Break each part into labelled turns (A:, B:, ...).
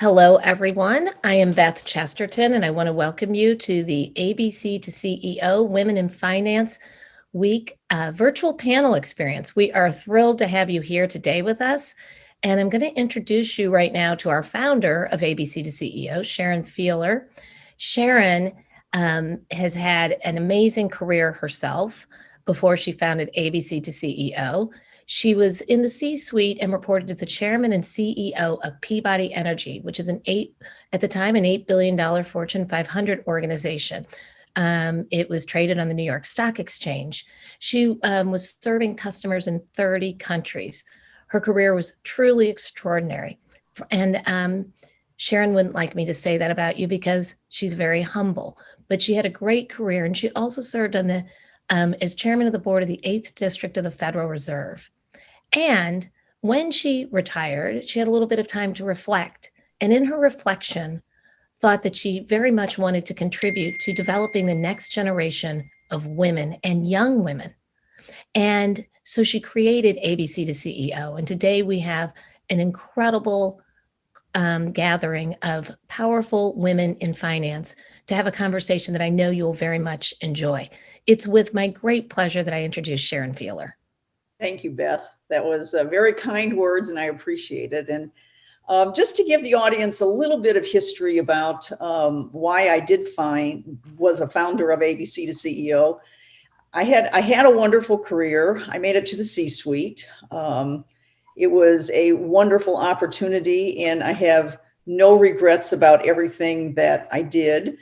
A: Hello, everyone. I am Beth Chesterton, and I want to welcome you to the ABC to CEO Women in Finance Week virtual panel experience. We are thrilled to have you here today with us. And I'm going to introduce you right now to our founder of ABC to CEO, Sharon Feeler. Sharon has had an amazing career herself before she founded ABC to CEO. She was in the C-suite and reported to the chairman and CEO of Peabody Energy, which is at the time, an $8 billion Fortune 500 organization. It was traded on the New York Stock Exchange. She was serving customers in 30 countries. Her career was truly extraordinary. And Sharon wouldn't like me to say that about you because she's very humble, but she had a great career. And she also served on as chairman of the board of the 8th District of the Federal Reserve. And when she retired, she had a little bit of time to reflect. And in her reflection, thought that she very much wanted to contribute to developing the next generation of women and young women. And so she created ABC to CEO. And today we have an incredible gathering of powerful women in finance to have a conversation that I know you will very much enjoy. It's with my great pleasure that I introduce Sharon Feeler.
B: Thank you, Beth. That was very kind words, and I appreciate it. And just to give the audience a little bit of history about why I was a founder of ABC to CEO. I had a wonderful career. I made it to the C-suite. It was a wonderful opportunity, and I have no regrets about everything that I did.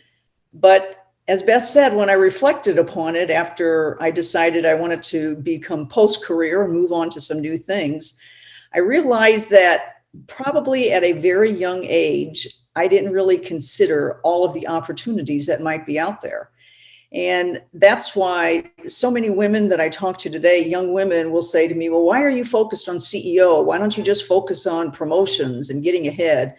B: But as Beth said, when I reflected upon it after I decided I wanted to become post-career and move on to some new things, I realized that probably at a very young age, I didn't really consider all of the opportunities that might be out there. And that's why so many women that I talk to today, young women, will say to me, well, why are you focused on CEO? Why don't you just focus on promotions and getting ahead?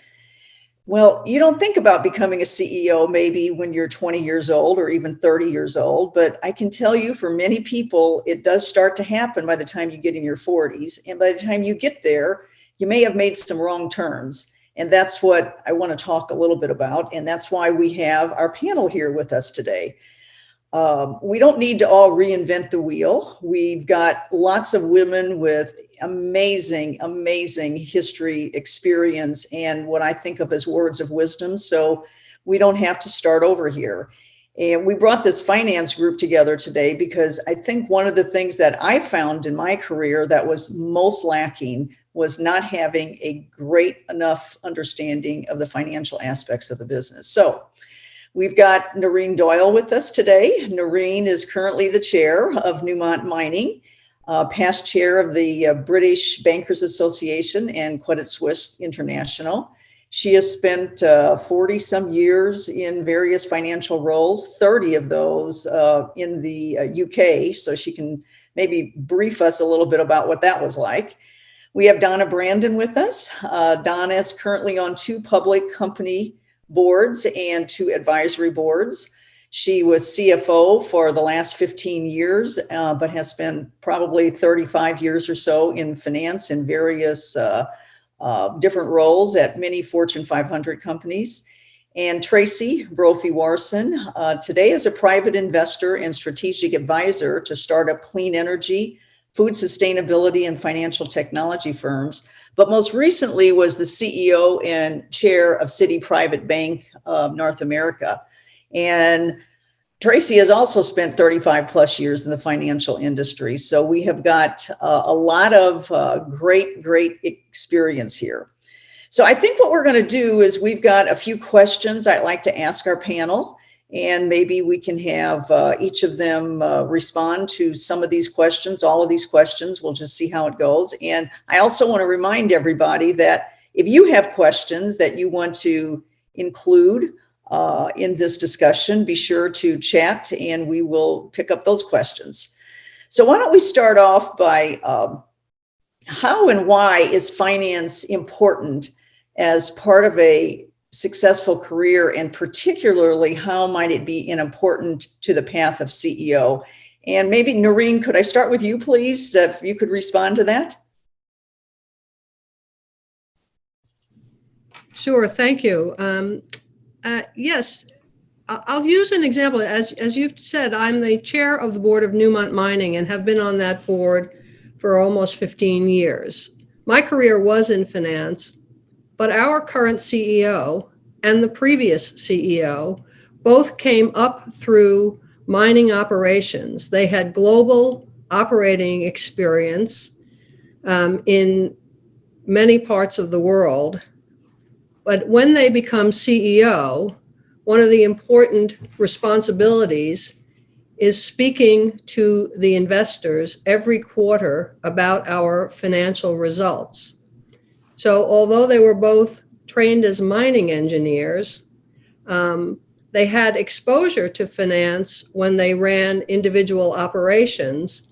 B: Well, you don't think about becoming a CEO maybe when you're 20 years old or even 30 years old, but I can tell you for many people, it does start to happen by the time you get in your 40s. And by the time you get there, you may have made some wrong turns. And that's what I want to talk a little bit about. And that's why we have our panel here with us today. We don't need to all reinvent the wheel. We've got lots of women with amazing history, experience, and what I think of as words of wisdom. So we don't have to start over here. And we brought this finance group together today because I think one of the things that I found in my career that was most lacking was not having a great enough understanding of the financial aspects of the business. So we've got Noreen Doyle with us today. Noreen is currently the chair of Newmont Mining, past chair of the British Bankers Association and Credit Suisse International. She has spent 40 some years in various financial roles, 30 of those in the UK. So she can maybe brief us a little bit about what that was like. We have Donna Brandon with us. Donna is currently on 2 public company boards and 2 advisory boards. She was CFO for the last 15 years, but has spent probably 35 years or so in finance in various different roles at many Fortune 500 companies. And Tracy Brophy-Warson today is a private investor and strategic advisor to startup clean energy, food sustainability, and financial technology firms, but most recently was the CEO and chair of Citi Private Bank of North America. And Tracy has also spent 35 plus years in the financial industry. So we have got a lot of great experience here. So I think what we're going to do is we've got a few questions I'd like to ask our panel, and maybe we can have each of them respond to some of these questions, all of these questions. We'll just see how it goes. And I also want to remind everybody that if you have questions that you want to include in this discussion, be sure to chat and we will pick up those questions. So why don't we start off by how and why is finance important as part of a successful career, and particularly how might it be important to the path of CEO? And maybe Noreen, could I start with you, please, if you could respond to that?
C: Sure, thank you. Yes, I'll use an example. As you've said, I'm the chair of the board of Newmont Mining and have been on that board for almost 15 years. My career was in finance, but our current CEO and the previous CEO both came up through mining operations. They had global operating experience in many parts of the world. But when they become CEO, one of the important responsibilities is speaking to the investors every quarter about our financial results. So although they were both trained as mining engineers, they had exposure to finance when they ran individual operations.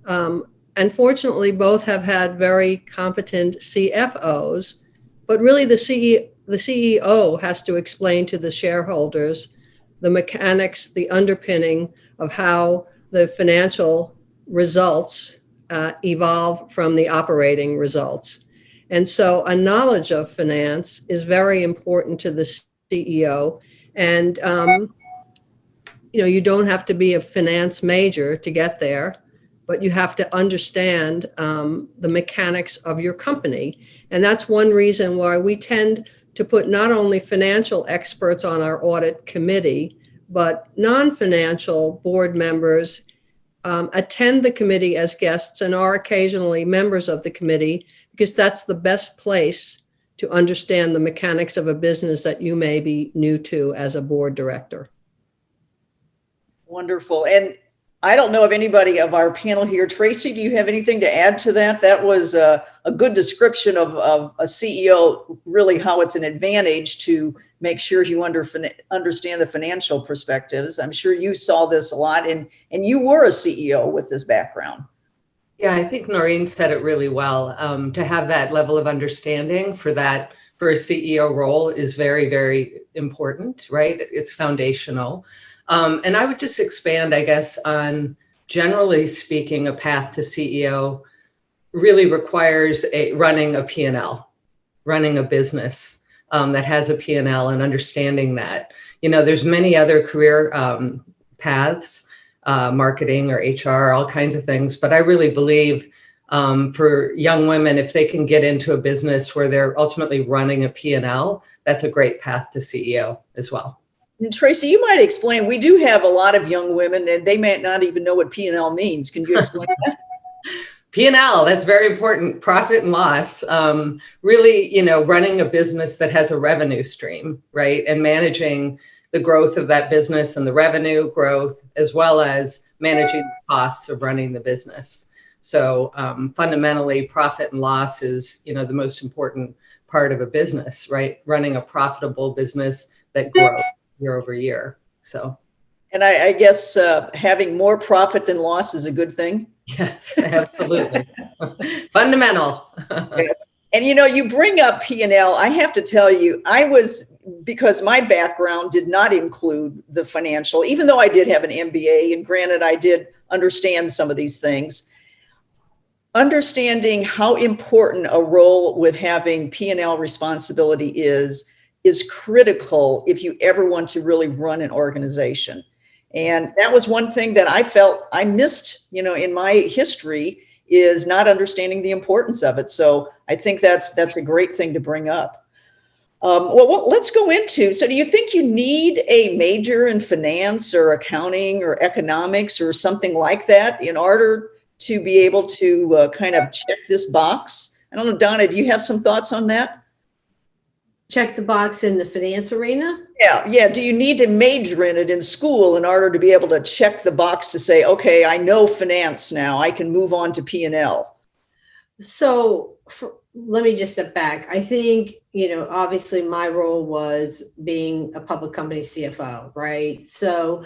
C: And fortunately, both have had very competent CFOs, but really the CEO has to explain to the shareholders the mechanics, the underpinning of how the financial results evolve from the operating results. And so a knowledge of finance is very important to the CEO. And, you don't have to be a finance major to get there, but you have to understand the mechanics of your company. And that's one reason why we tend to put not only financial experts on our audit committee, but non-financial board members attend the committee as guests and are occasionally members of the committee, because that's the best place to understand the mechanics of a business that you may be new to as a board director.
B: Wonderful. And I don't know of anybody of our panel here. Tracy, do you have anything to add to that? That was a good description of a CEO, really how it's an advantage to make sure you understand the financial perspectives. I'm sure you saw this a lot, and you were a CEO with this background.
D: Yeah, I think Noreen said it really well. To have that level of understanding for a CEO role is very, very important, right? It's foundational. And I would just expand, I guess, on generally speaking, a path to CEO really requires running a P&L, running a business that has a P&L, and understanding that. There's many other career paths, marketing or HR, all kinds of things. But I really believe for young women, if they can get into a business where they're ultimately running a P&L, that's a great path to CEO as well.
B: And Tracy, you might explain, we do have a lot of young women and they may not even know what P&L means. Can you explain that?
D: P&L, that's very important. Profit and loss, really, running a business that has a revenue stream, right? And managing the growth of that business and the revenue growth, as well as managing the costs of running the business. So fundamentally, profit and loss is, the most important part of a business, right? Running a profitable business that grows year over year. So,
B: and I guess having more profit than loss is a good thing.
D: Yes, absolutely. Fundamental.
B: Yes. And you bring up P&L. I have to tell you, because my background did not include the financial, even though I did have an MBA, and granted, I did understand some of these things. Understanding how important a role with having P&L responsibility is critical if you ever want to really run an organization. And that was one thing that I felt I missed, in my history, is not understanding the importance of it. So I think that's a great thing to bring up. Well, let's go into, so do you think you need a major in finance or accounting or economics or something like that in order to be able to kind of check this box? I don't know, Donna, do you have some thoughts on that?
E: Check the box in the finance arena?
B: Yeah. Do you need to major in it in school in order to be able to check the box to say, okay, I know finance now, I can move on to P&L?
E: So let me just step back. I think, obviously my role was being a public company CFO, right? So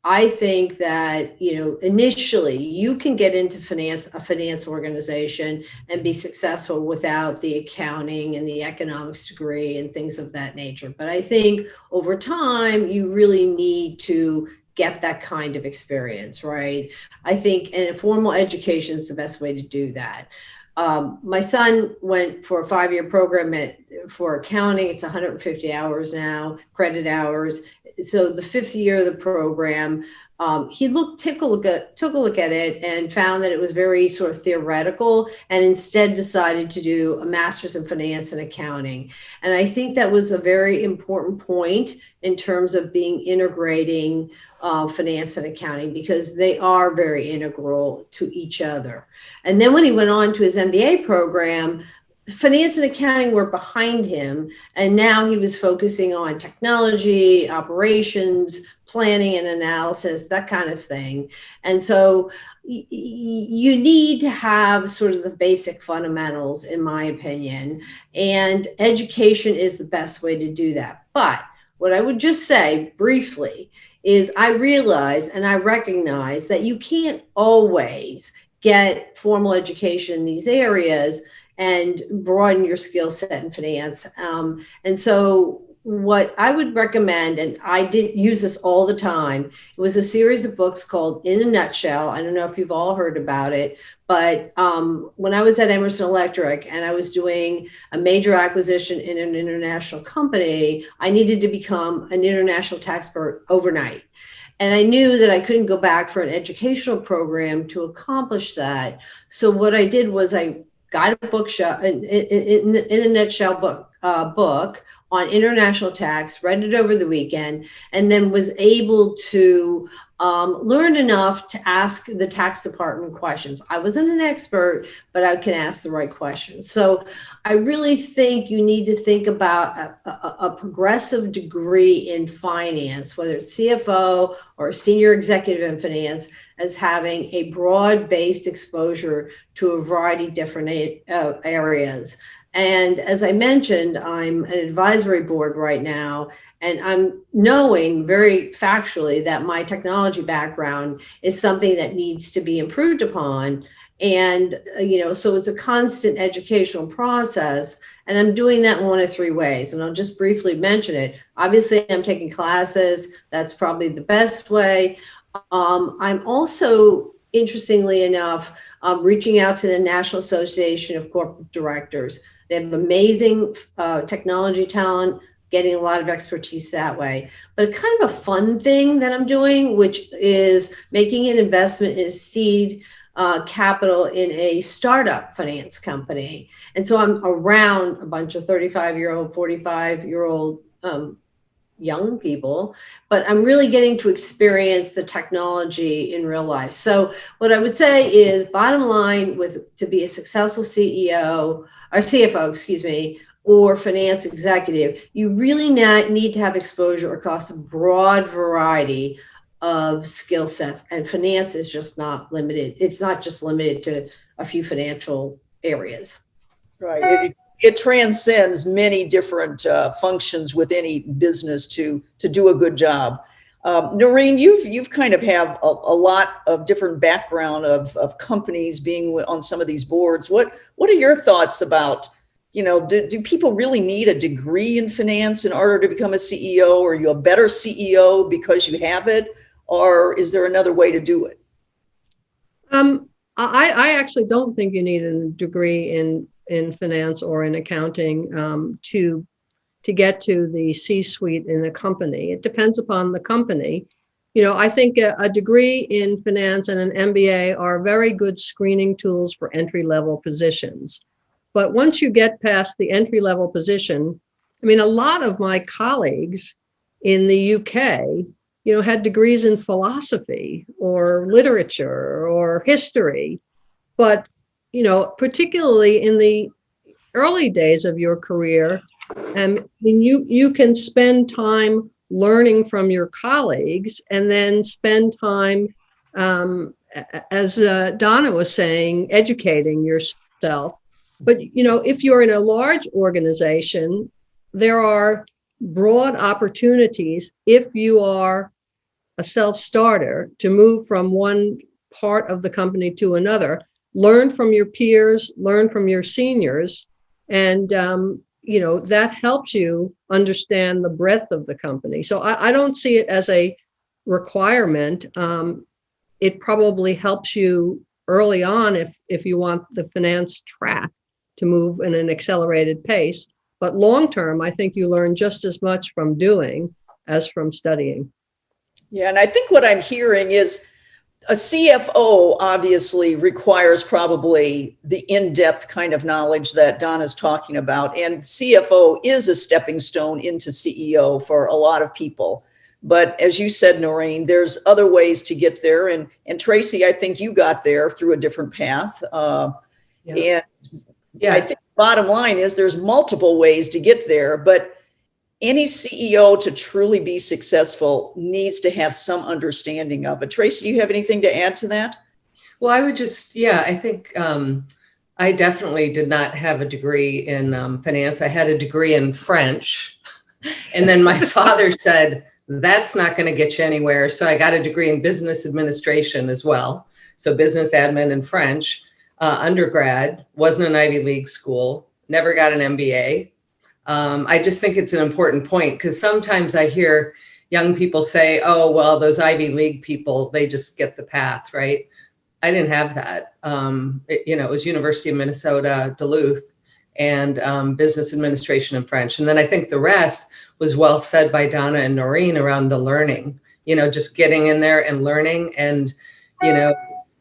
E: I think that, initially you can get into a finance organization and be successful without the accounting and the economics degree and things of that nature. But I think over time, you really need to get that kind of experience, right? I think, and formal education is the best way to do that. My son went for a 5-year program for accounting. It's 150 hours now, credit hours. So the 5th year of the program, he took a look at it and found that it was very sort of theoretical, and instead decided to do a master's in finance and accounting. And I think that was a very important point in terms of integrating finance and accounting, because they are very integral to each other. And then when he went on to his MBA program, finance and accounting were behind him, and now he was focusing on technology, operations, planning and analysis, that kind of thing. And so you need to have sort of the basic fundamentals, in my opinion, and education is the best way to do that. But what I would just say briefly is I realize and I recognize that you can't always get formal education in these areas and broaden your skill set in finance. And so what I would recommend, and I did use this all the time, it was a series of books called In a Nutshell. I don't know if you've all heard about it, but when I was at Emerson Electric and I was doing a major acquisition in an international company, I needed to become an international tax expert overnight. And I knew that I couldn't go back for an educational program to accomplish that. So what I did was I got a bookshelf in a nutshell book on international tax, read it over the weekend, and then was able to learn enough to ask the tax department questions. I wasn't an expert, but I can ask the right questions. So I really think you need to think about a progressive degree in finance, whether it's CFO or senior executive in finance, as having a broad-based exposure to a variety of different areas. And as I mentioned, I'm an advisory board right now, and I'm knowing very factually that my technology background is something that needs to be improved upon. And, so it's a constant educational process. And I'm doing that in one of 3 ways. And I'll just briefly mention it. Obviously, I'm taking classes. That's probably the best way. I'm also, interestingly enough, reaching out to the National Association of Corporate Directors. They have amazing technology talent, getting a lot of expertise that way. But kind of a fun thing that I'm doing, which is making an investment in a seed capital in a startup finance company. And so I'm around a bunch of 35-year-old, 45-year-old young people, but I'm really getting to experience the technology in real life. So what I would say is, bottom line, to be a successful CEO or CFO, or finance executive, you really need to have exposure across a broad variety of skill sets. And finance is just not limited. It's not just limited to a few financial areas.
B: Right. It transcends many different functions with any business to do a good job. Noreen, you've kind of have a lot of different background of companies being on some of these boards. What are your thoughts about, do people really need a degree in finance in order to become a CEO? Or are you a better CEO because you have it? Or is there another way to do it?
C: I actually don't think you need a degree in finance or in accounting to get to the C-suite in a company. It depends upon the company. I think a degree in finance and an MBA are very good screening tools for entry-level positions. But once you get past the entry-level position, a lot of my colleagues in the UK, had degrees in philosophy or literature or history. But, particularly in the early days of your career, you can spend time learning from your colleagues and then spend time, as Donna was saying, educating yourself. But, if you're in a large organization, there are broad opportunities, if you are a self-starter, to move from one part of the company to another, learn from your peers, learn from your seniors, and that helps you understand the breadth of the company. So I don't see it as a requirement. It probably helps you early on if you want the finance track to move in an accelerated pace. But long term, I think you learn just as much from doing as from studying.
B: Yeah, and I think what I'm hearing is a CFO obviously requires probably the in-depth kind of knowledge that Donna's talking about. And CFO is a stepping stone into CEO for a lot of people. But as you said, Noreen, there's other ways to get there. And Tracy, I think you got there through a different path. And I think the bottom line is there's multiple ways to get there, but any CEO to truly be successful needs to have some understanding of it. Tracy, do you have anything to add to that?
D: Well, I would just, I think I definitely did not have a degree in finance. I had a degree in French. And then my father said, that's not going to get you anywhere. So I got a degree in business administration as well. So business admin and French. Undergrad, wasn't an Ivy League school, never got an MBA. I just think it's an important point because sometimes I hear young people say, oh, well, those Ivy League people, they just get the path, right? I didn't have that. It was University of Minnesota, Duluth, and business administration and French. And then I think the rest was well said by Donna and Noreen around the learning, just getting in there and learning and,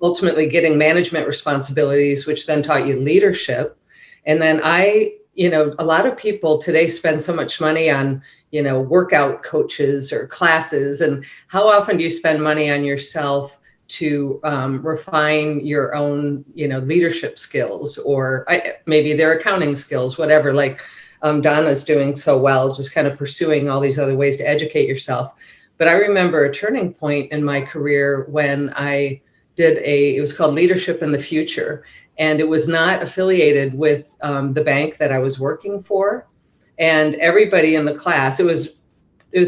D: ultimately getting management responsibilities, which then taught you leadership. And then a lot of people today spend so much money on, workout coaches or classes. And how often do you spend money on yourself to refine your own, leadership skills or maybe their accounting skills, whatever, like Donna's doing so well, just kind of pursuing all these other ways to educate yourself. But I remember a turning point in my career when I did it was called Leadership in the Future. And it was not affiliated with the bank that I was working for. And everybody in the class, it was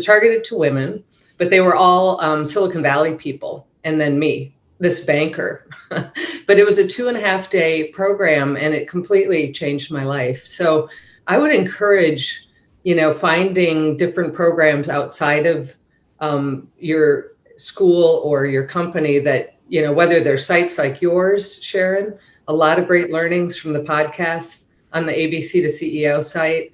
D: targeted to women, but they were all Silicon Valley people. And then me, this banker. But it was a 2.5-day program and it completely changed my life. So I would encourage, finding different programs outside of your school or your company that, whether they're sites like yours, Sharon, a lot of great learnings from the podcasts on the ABC to CEO site.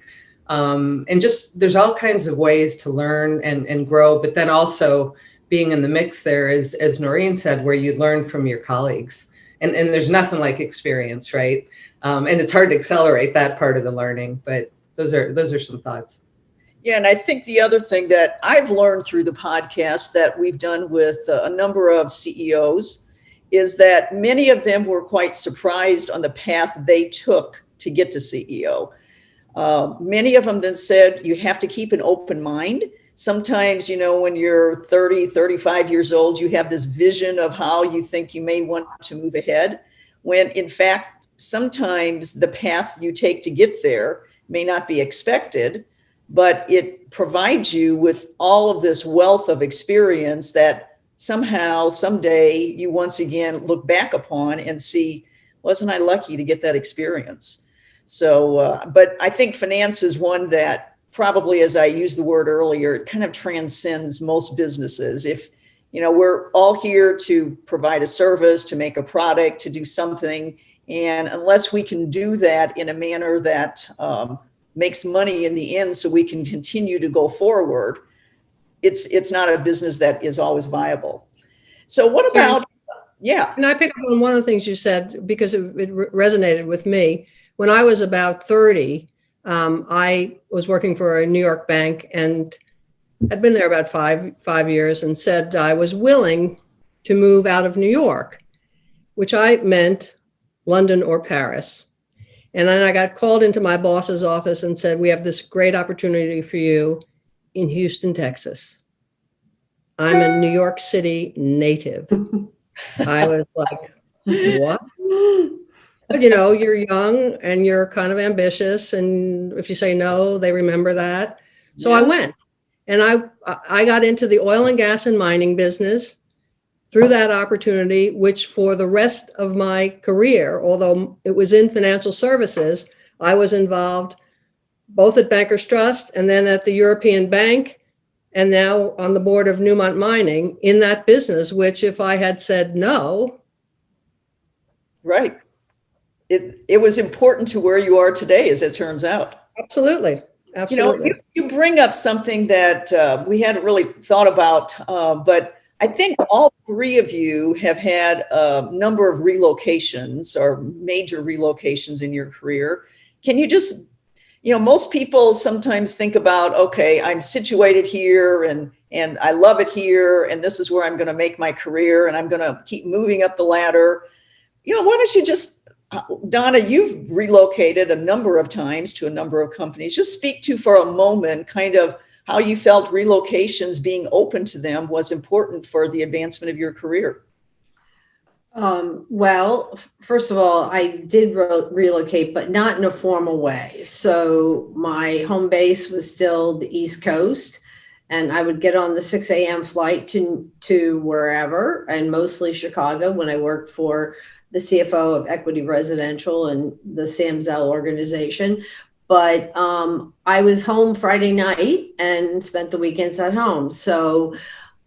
D: And just there's all kinds of ways to learn and grow, but then also being in the mix there is, as Noreen said, where you learn from your colleagues. And there's nothing like experience, right? And it's hard to accelerate that part of the learning, but those are some thoughts.
B: Yeah, and I think the other thing that I've learned through the podcast that we've done with a number of CEOs is that many of them were quite surprised on the path they took to get to CEO. Many of them then said, you have to keep an open mind. Sometimes, when you're 30, 35 years old, you have this vision of how you think you may want to move ahead, when in fact, sometimes the path you take to get there may not be expected, but it provides you with all of this wealth of experience that somehow, someday, you once again look back upon and see, wasn't I lucky to get that experience? So, but I think finance is one that probably, as I used the word earlier, it kind of transcends most businesses. If, we're all here to provide a service, to make a product, to do something. And unless we can do that in a manner that makes money in the end so we can continue to go forward, it's not a business that is always viable. So what about, yeah.
C: And I pick up on one of the things you said because it resonated with me. When I was about 30, I was working for a New York bank and had been there about five years and said I was willing to move out of New York, which I meant London or Paris. And then I got called into my boss's office and said, we have this great opportunity for you in Houston, Texas. I'm a New York City native. I was like, what? But you're young and you're kind of ambitious. And if you say no, they remember that. So I went and I got into the oil and gas and mining business through that opportunity, which for the rest of my career, although it was in financial services, I was involved both at Bankers Trust and then at the European Bank, and now on the board of Newmont Mining in that business, which if I had said no,
B: Right. It was important to where you are today, as it turns out.
C: Absolutely.
B: You know,
C: Absolutely.
B: you bring up something that we hadn't really thought about, but I think all three of you have had a number of relocations or major relocations in your career. Can you just, most people sometimes think about, okay, I'm situated here and I love it here, and this is where I'm going to make my career, and I'm going to keep moving up the ladder. Why don't you just, Donna, you've relocated a number of times to a number of companies. Just speak to for a moment kind of how you felt relocations, being open to them, was important for the advancement of your career.
E: Well, first of all, I did relocate, but not in a formal way. So my home base was still the East Coast, and I would get on the 6 a.m. flight to wherever, and mostly Chicago when I worked for the CFO of Equity Residential and the Sam Zell organization. But I was home Friday night and spent the weekends at home. So,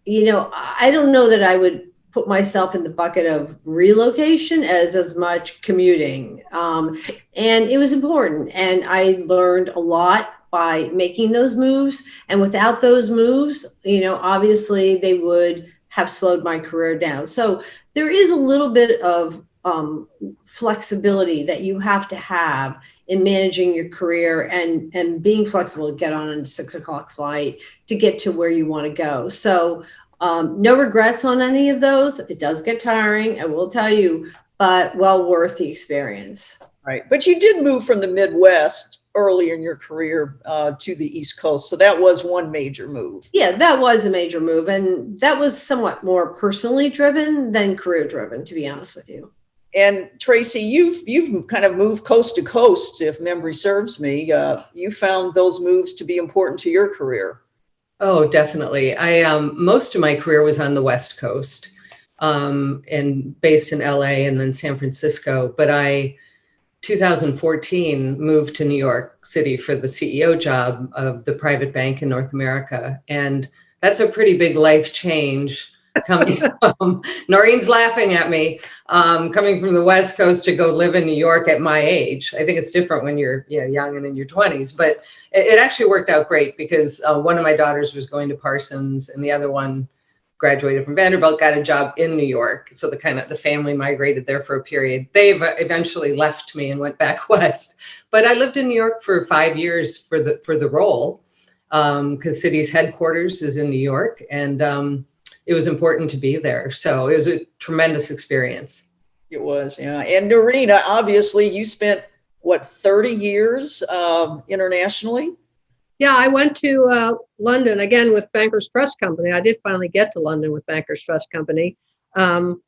E: I don't know that I would put myself in the bucket of relocation as much commuting. And it was important. And I learned a lot by making those moves. And without those moves, obviously they would have slowed my career down. So there is a little bit of flexibility that you have to have in managing your career and being flexible to get on a 6 o'clock flight to get to where you want to go. So no regrets on any of those. It does get tiring, I will tell you, but well worth the experience.
B: Right. But you did move from the Midwest early in your career to the East Coast. So that was one major move.
E: Yeah, that was a major move. And that was somewhat more personally driven than career driven, to be honest with you.
B: And Tracy, you've kind of moved coast to coast, if memory serves me. You found those moves to be important to your career.
D: Oh, definitely. I most of my career was on the West Coast, and based in LA and then San Francisco. But 2014, moved to New York City for the CEO job of the private bank in North America, and that's a pretty big life change. Coming from, Noreen's laughing at me, coming from the West Coast to go live in New York at my age. I think it's different when you're young and in your 20s, but it actually worked out great because one of my daughters was going to Parsons and the other one graduated from Vanderbilt, got a job in New York. So the family migrated there for a period. They've eventually left me and went back west, but I lived in New York for 5 years for the role, because Citi's headquarters is in New York, and it was important to be there. So it was a tremendous experience.
B: It was, yeah. And Noreen, obviously you spent, 30 years internationally?
C: Yeah, I went to London again with Bankers Trust Company. I did finally get to London with Bankers Trust Company in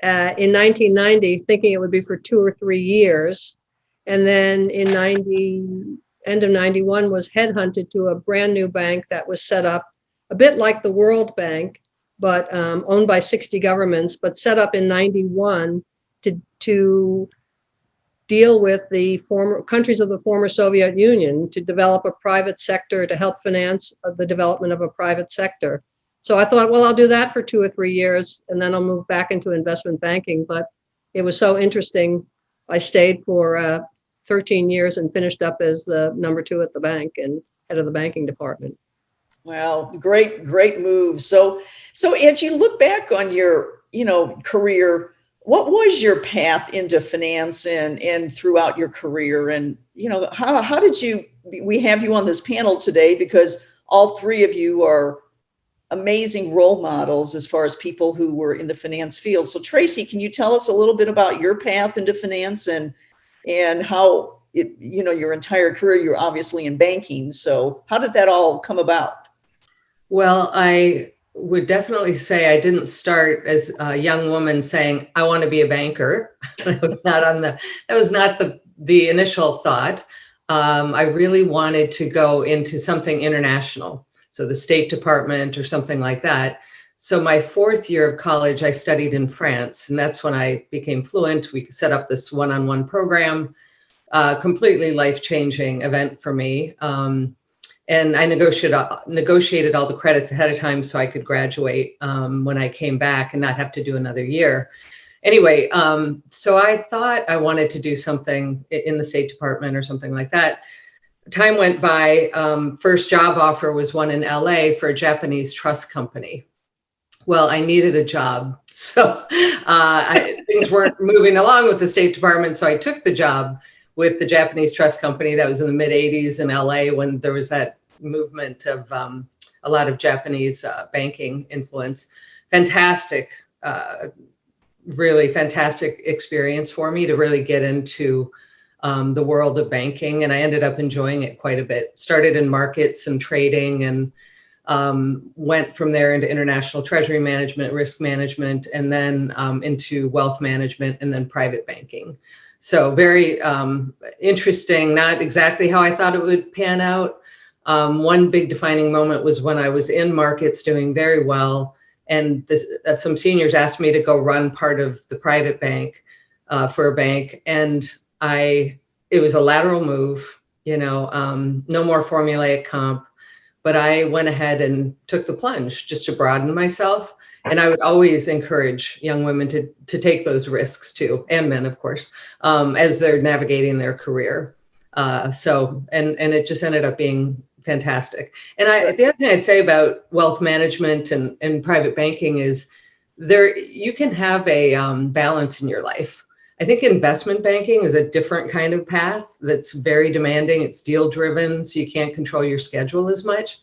C: 1990, thinking it would be for 2 or 3 years. And then in end of 91 was headhunted to a brand new bank that was set up a bit like the World Bank, but owned by 60 governments, but set up in 91 to deal with the former countries of the former Soviet Union, to develop a private sector, to help finance the development of a private sector. So I thought, well, I'll do that for 2 or 3 years, and then I'll move back into investment banking. But it was so interesting. I stayed for 13 years and finished up as the number 2 at the bank and head of the banking department.
B: Well, great move. So as you look back on your, career, what was your path into finance and throughout your career? And, how did we have you on this panel today because all three of you are amazing role models as far as people who were in the finance field. So Tracy, can you tell us a little bit about your path into finance and how your entire career, you're obviously in banking. So how did that all come about? Well,
D: I would definitely say I didn't start as a young woman saying, I want to be a banker. That was not the initial thought. I really wanted to go into something international. So the State Department or something like that. So my 4th year of college, I studied in France, and that's when I became fluent. We set up this one-on-one program, completely life-changing event for me. And I negotiated all the credits ahead of time so I could graduate when I came back and not have to do another year. anyway, so I thought I wanted to do something in the State Department or something like that. Time went by. First job offer was one in LA for a Japanese trust company. Well, I needed a job. So things weren't moving along with the State Department. So I took the job with the Japanese trust company. That was in the mid 80s in LA when there was that movement of a lot of Japanese banking influence. Fantastic, really fantastic experience for me to really get into the world of banking. And I ended up enjoying it quite a bit. Started in markets and trading and went from there into international treasury management, risk management, and then into wealth management and then private banking. So very interesting, not exactly how I thought it would pan out. One big defining moment was when I was in markets doing very well, and some seniors asked me to go run part of the private bank for a bank. And it was a lateral move, no more formulaic comp. But I went ahead and took the plunge just to broaden myself. And I would always encourage young women to take those risks too, and men, of course, as they're navigating their career. And it just ended up being fantastic. And the other thing I'd say about wealth management and private banking is you can have a balance in your life. I think investment banking is a different kind of path that's very demanding. It's deal driven, so you can't control your schedule as much.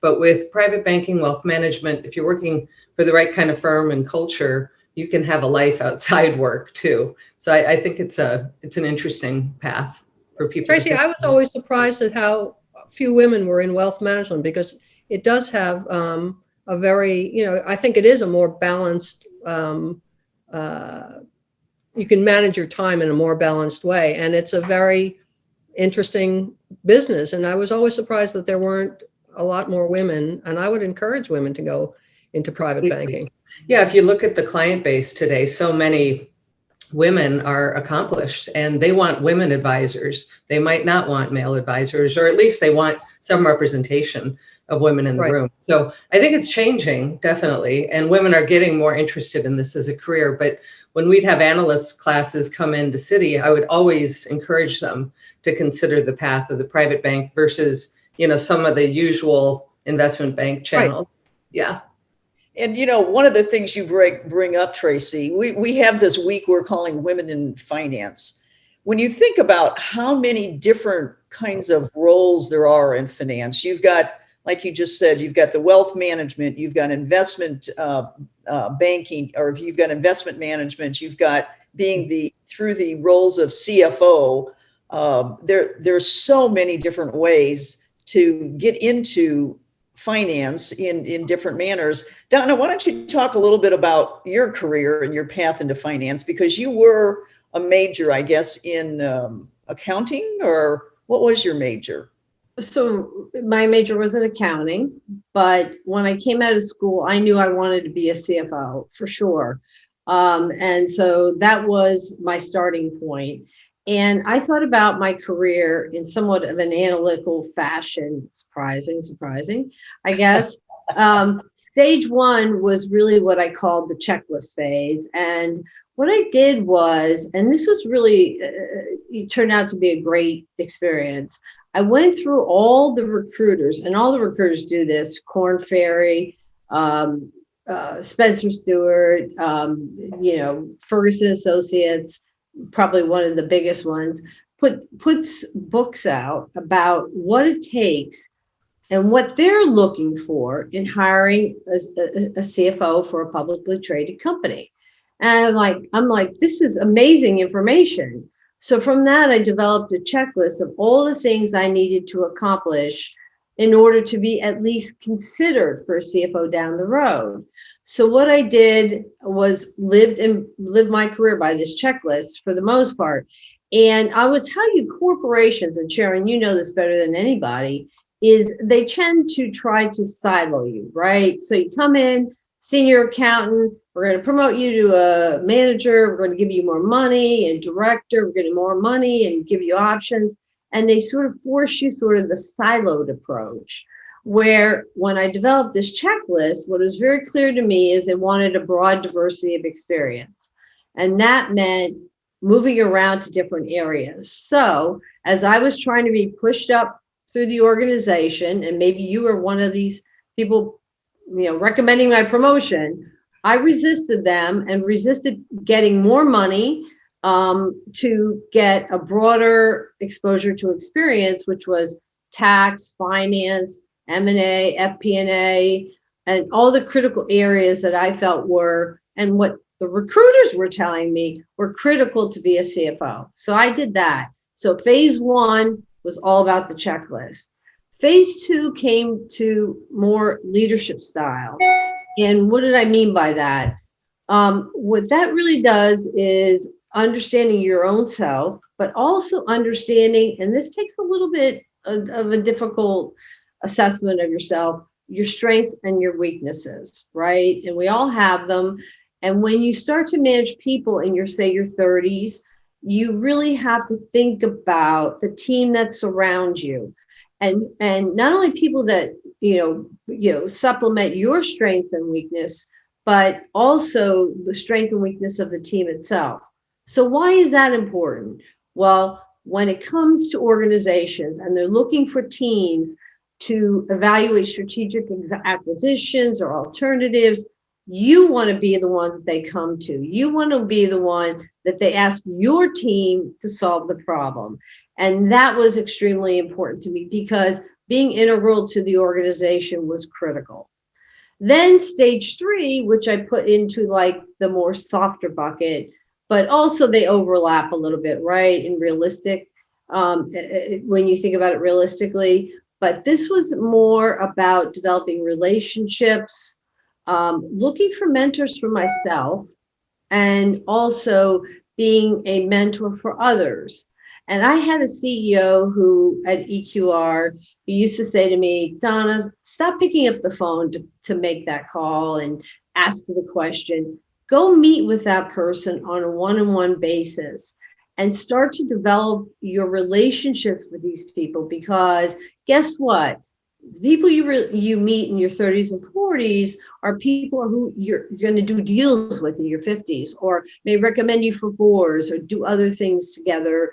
D: But with private banking, wealth management, if you're working for the right kind of firm and culture, you can have a life outside work too. So I think it's an interesting path for people.
C: Tracy, I was always surprised at how few women were in wealth management, because it does have a very, I think it is a more balanced, you can manage your time in a more balanced way. And it's a very interesting business. And I was always surprised that there weren't a lot more women. And I would encourage women to go into private banking.
D: Yeah, if you look at the client base today, so many women are accomplished and they want women advisors. They might not want male advisors, or at least they want some representation of women in the room. So I think it's changing, definitely. And women are getting more interested in this as a career. But when we'd have analyst classes come into Citi, I would always encourage them to consider the path of the private bank versus, some of the usual investment bank channels. Right. Yeah.
B: And, one of the things you bring up, Tracy, we have this week we're calling Women in Finance. When you think about how many different kinds of roles there are in finance, you've got, like you just said, you've got the wealth management, you've got investment banking, or you've got investment management, you've got being through the roles of CFO. There's so many different ways to get into finance in different manners. Donna, why don't you talk a little bit about your career and your path into finance, because you were a major, I guess, in accounting, or what was your major?
E: So my major was in accounting, but when I came out of school, I knew I wanted to be a CFO for sure. And so that was my starting point. And I thought about my career in somewhat of an analytical fashion. Surprising, I guess. Stage one was really what I called the checklist phase. And what I did was, and this was really, it turned out to be a great experience. I went through all the recruiters, and all the recruiters do this, Korn Ferry, Spencer Stewart, Ferguson Associates, probably one of the biggest ones, puts books out about what it takes and what they're looking for in hiring a CFO for a publicly traded company. And I'm like, this is amazing information. So from that, I developed a checklist of all the things I needed to accomplish in order to be at least considered for a CFO down the road. So what I did was lived my career by this checklist for the most part. And I would tell you, corporations, and Sharon, you know this better than anybody, is they tend to try to silo you, right? So you come in, senior accountant, we're going to promote you to a manager, we're going to give you more money, and director, we're getting more money and give you options. And they sort of force you sort of the siloed approach, where when I developed this checklist, what was very clear to me is they wanted a broad diversity of experience. And that meant moving around to different areas. So as I was trying to be pushed up through the organization, and maybe you were one of these people, recommending my promotion, I resisted them and resisted getting more money to get a broader exposure to experience, which was tax, finance, M&A, FP&A, and all the critical areas that I felt were, and what the recruiters were telling me were critical to be a CFO. So I did that. So phase one was all about the checklist. Phase two came to more leadership style. And what did I mean by that? What that really does is understanding your own self, but also understanding, and this takes a little bit of a difficult assessment of yourself, your strengths and your weaknesses, right? And we all have them. And when you start to manage people in your 30s, you really have to think about the team that surrounds you. And not only people that, supplement your strength and weakness, but also the strength and weakness of the team itself. So why is that important? Well, when it comes to organizations and they're looking for teams to evaluate strategic acquisitions or alternatives, you want to be the one that they come to. You want to be the one that they ask your team to solve the problem. And that was extremely important to me because being integral to the organization was critical. Then stage 3, which I put into like the more softer bucket, but also they overlap a little bit, right? And realistic, when you think about it realistically. But this was more about developing relationships, looking for mentors for myself, and also being a mentor for others. And I had a CEO who at EQR, who used to say to me, Donna, stop picking up the phone to make that call and ask the question. Go meet with that person on a one-on-one basis and start to develop your relationships with these people, because guess what? The people you meet in your 30s and 40s are people who you're going to do deals with in your 50s, or may recommend you for boards or do other things together,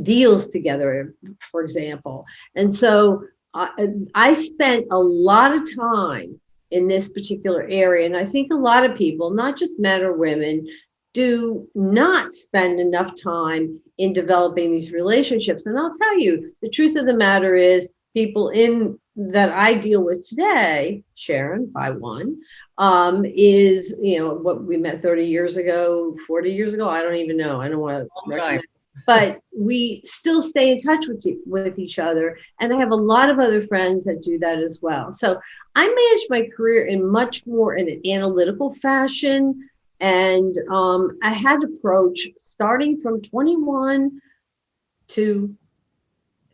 E: deals together, for example. And so I spent a lot of time in this particular area. And I think a lot of people, not just men or women, do not spend enough time in developing these relationships. And I'll tell you, the truth of the matter is, people in that I deal with today, Sharon, by one, is, what we met 30 years ago, 40 years ago. I don't even know. I don't want to recommend. But we still stay in touch with each other. And I have a lot of other friends that do that as well. So I managed my career in much more in an analytical fashion. And I had an approach starting from 21 to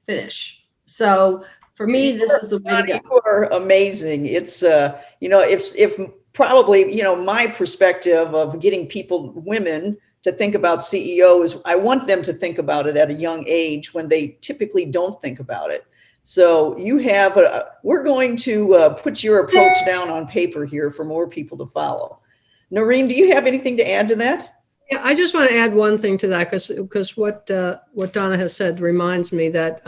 E: finish. So for me, this is the way to go.
B: You are amazing. It's, if probably, my perspective of getting women to think about CEO is I want them to think about it at a young age when they typically don't think about it. So you have, we're going to put your approach down on paper here for more people to follow. Noreen, do you have anything to add to that?
C: Yeah, I just want to add one thing to that, because what Donna has said reminds me that,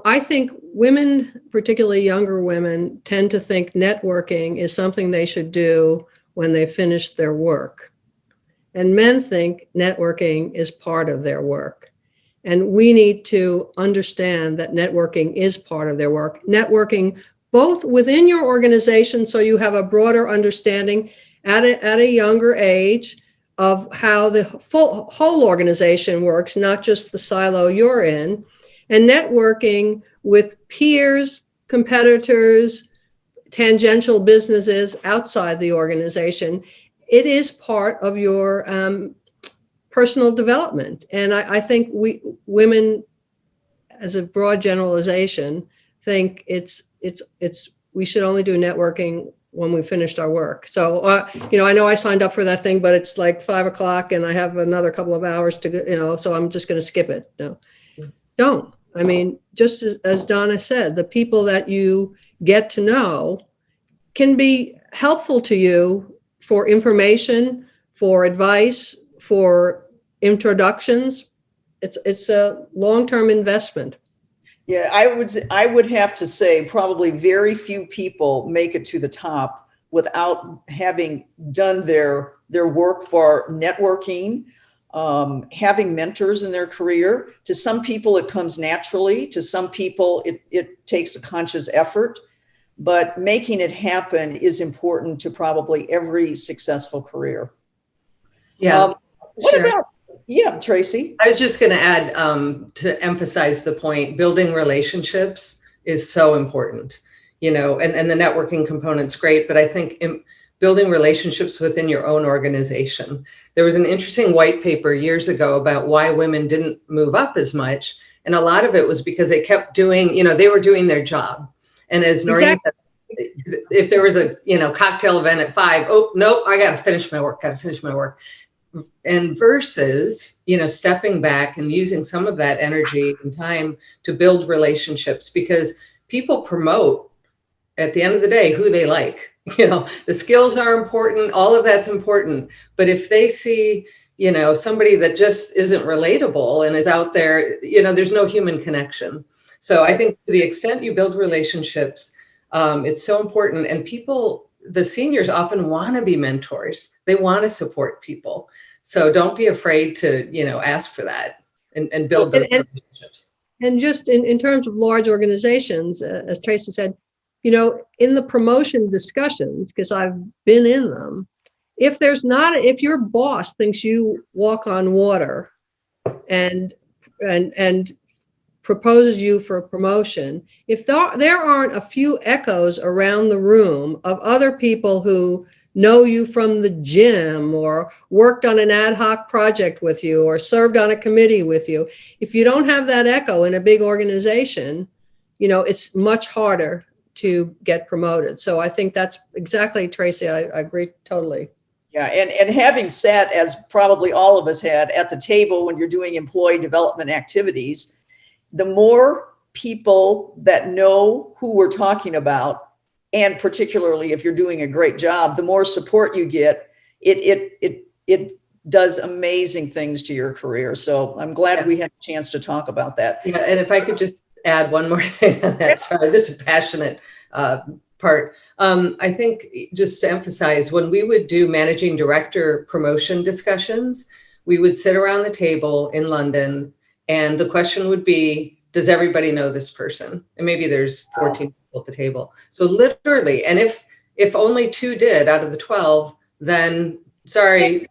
C: I think women, particularly younger women, tend to think networking is something they should do when they finish their work. And men think networking is part of their work. And we need to understand that networking is part of their work. Networking both within your organization, so you have a broader understanding at a younger age of how the whole organization works, not just the silo you're in, and networking with peers, competitors, tangential businesses outside the organization. It is part of your personal development. And I think women, as a broad generalization, think we should only do networking when we finished our work. So, I know I signed up for that thing, but it's like 5:00 and I have another couple of hours to go, so I'm just going to skip it. No, don't. I mean, just as Donna said, the people that you get to know can be helpful to you for information, for advice, for introductions. It's a long-term investment.
B: Yeah, I would have to say probably very few people make it to the top without having done their work for networking, having mentors in their career. To some people, it comes naturally. To some people, it takes a conscious effort. But making it happen is important to probably every successful career.
D: Yeah.
B: What
D: Sure.
B: about, yeah, Tracy?
D: I was just going to add, to emphasize the point, building relationships is so important, and the networking component's great, but I think building relationships within your own organization. There was an interesting white paper years ago about why women didn't move up as much. And a lot of it was because they kept doing, they were doing their job. And as Noreen said, if there was a, cocktail event at 5, oh, nope, I got to finish my work. And versus, stepping back and using some of that energy and time to build relationships, because people promote at the end of the day who they like. The skills are important, all of that's important. But if they see, somebody that just isn't relatable and is out there, there's no human connection. So I think to the extent you build relationships, it's so important. And the seniors often want to be mentors. They want to support people. So don't be afraid to, ask for that and build those relationships.
C: And just in terms of large organizations, as Tracy said, in the promotion discussions, because I've been in them, if your boss thinks you walk on water and proposes you for a promotion, if there aren't a few echoes around the room of other people who know you from the gym or worked on an ad hoc project with you or served on a committee with you, if you don't have that echo in a big organization, it's much harder to get promoted. So I think that's exactly, Tracy, I agree totally.
B: Yeah, and having sat, as probably all of us had, at the table when you're doing employee development activities, the more people that know who we're talking about, and particularly if you're doing a great job, the more support you get, it does amazing things to your career. So I'm glad we had a chance to talk about that.
D: Yeah, and if I could just add one more thing on that. Sorry, this is passionate part. I think just to emphasize, when we would do managing director promotion discussions, we would sit around the table in London, and the question would be, does everybody know this person? And maybe there's 14 people at the table. So literally, and if only 2 did out of the 12, then sorry,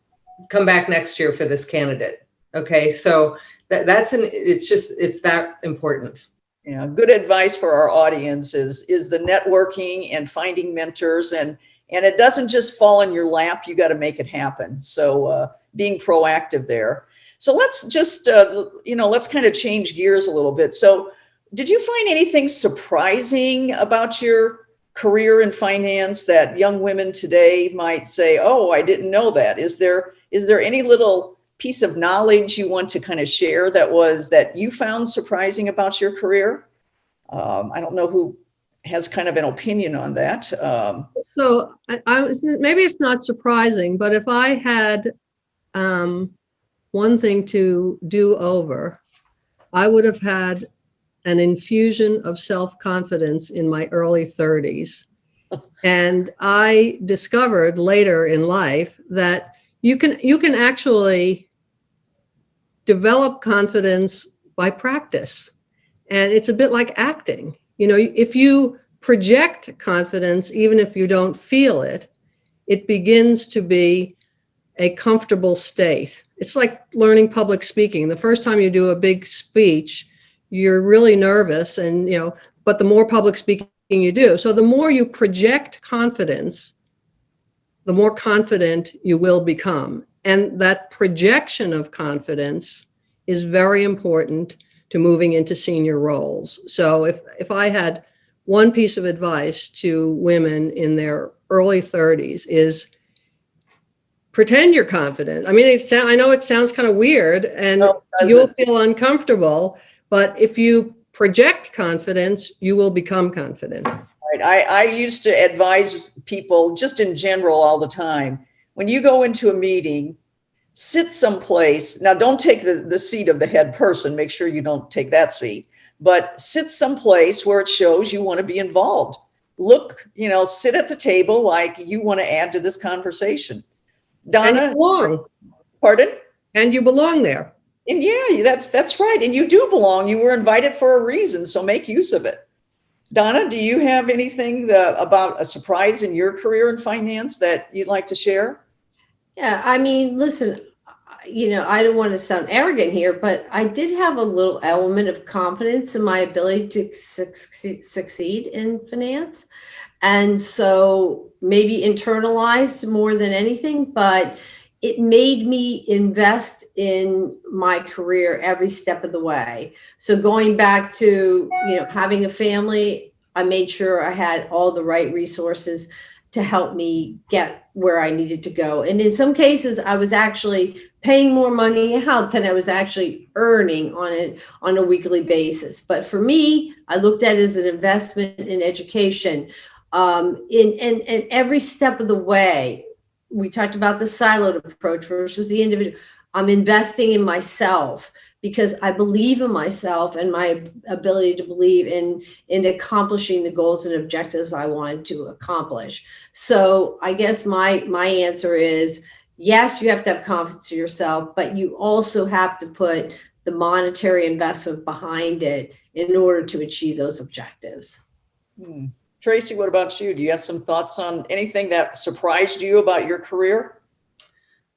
D: come back next year for this candidate. Okay, so it's that important.
B: Yeah, good advice for our audience is the networking and finding mentors, and it doesn't just fall in your lap. You got to make it happen. So being proactive there. So let's just let's kind of change gears a little bit. So did you find anything surprising about your career in finance that young women today might say, "Oh, I didn't know that"? Is there any little piece of knowledge you want to kind of share that you found surprising about your career? I don't know who has kind of an opinion on that.
C: So maybe it's not surprising, but if I had one thing to do over, I would have had an infusion of self-confidence in my early 30s. And I discovered later in life that you can actually develop confidence by practice. And it's a bit like acting. If you project confidence, even if you don't feel it, it begins to be a comfortable state. It's like learning public speaking. The first time you do a big speech, you're really nervous, but the more public speaking you do, so the more you project confidence, the more confident you will become. And that projection of confidence is very important to moving into senior roles. So if I had one piece of advice to women in their early 30s is pretend you're confident. I mean, I know it sounds kind of weird and you'll feel uncomfortable, but if you project confidence, you will become confident.
B: Right. Right. I used to advise people just in general all the time. When you go into a meeting, sit someplace. Now, don't take the seat of the head person. Make sure you don't take that seat, but sit someplace where it shows you want to be involved. Look, sit at the table like you want to add to this conversation.
C: And
B: Donna,
C: you belong.
B: pardon?
C: And you belong there.
B: And yeah, that's right. And you do belong. You were invited for a reason, so make use of it. Donna, do you have anything about a surprise in your career in finance that you'd like to share?
E: Yeah, I mean, listen, I don't want to sound arrogant here, but I did have a little element of confidence in my ability to succeed in finance. And so maybe internalized more than anything, but it made me invest in my career every step of the way. So going back to, having a family, I made sure I had all the right resources to help me get where I needed to go. And in some cases, I was actually paying more money out than I was actually earning on a weekly basis. But for me, I looked at it as an investment in education. In every step of the way, we talked about the siloed approach versus the individual. I'm investing in myself because I believe in myself and my ability to believe in accomplishing the goals and objectives I wanted to accomplish. So I guess my answer is, yes, you have to have confidence in yourself, but you also have to put the monetary investment behind it in order to achieve those objectives.
B: Tracy, what about you? Do you have some thoughts on anything that surprised you about your career?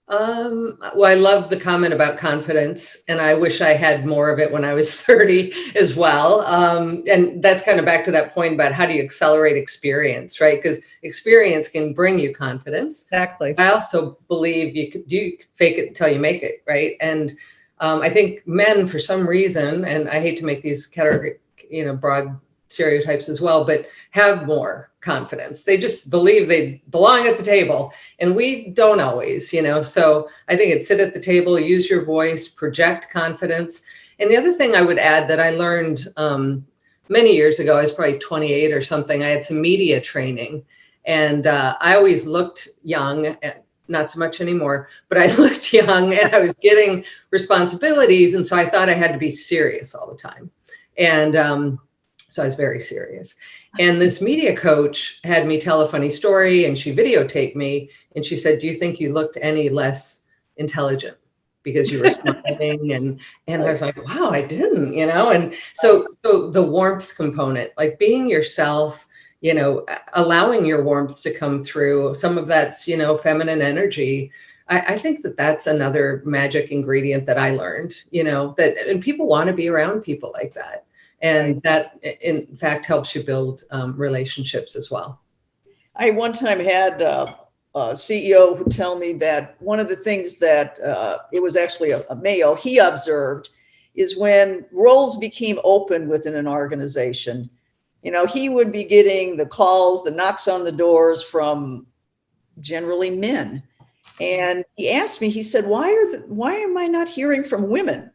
D: Well, I love the comment about confidence, and I wish I had more of it when I was 30 as well. And that's kind of back to that point about how do you accelerate experience, right? Because experience can bring you confidence.
C: Exactly.
D: I also believe you could fake it until you make it, right? And I think men, for some reason, and I hate to make these category, broad stereotypes as well, but have more confidence. They just believe they belong at the table, and we don't always, so I think it's sit at the table, use your voice, project confidence. And the other thing I would add that I learned many years ago, I was probably 28 or something, I had some media training, and I always looked young, not so much anymore, but I looked young and I was getting responsibilities, and so I thought I had to be serious all the time. And so I was very serious. And this media coach had me tell a funny story, and she videotaped me, and she said, "Do you think you looked any less intelligent because you were smiling?" And I was like, "Wow, I didn't," And so the warmth component, like being yourself, allowing your warmth to come through, some of that's, feminine energy. I think that's another magic ingredient that I learned, and people want to be around people like that. And that, in fact, helps you build relationships as well.
B: I one time had a CEO who tell me that one of the things that it was actually a male, he observed, is when roles became open within an organization, he would be getting the calls, the knocks on the doors from generally men. And he asked me, he said, why am I not hearing from women?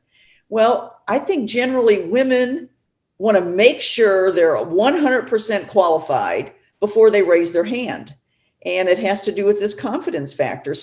B: Well, I think generally women want to make sure they're 100% qualified before they raise their hand. And it has to do with this confidence factor.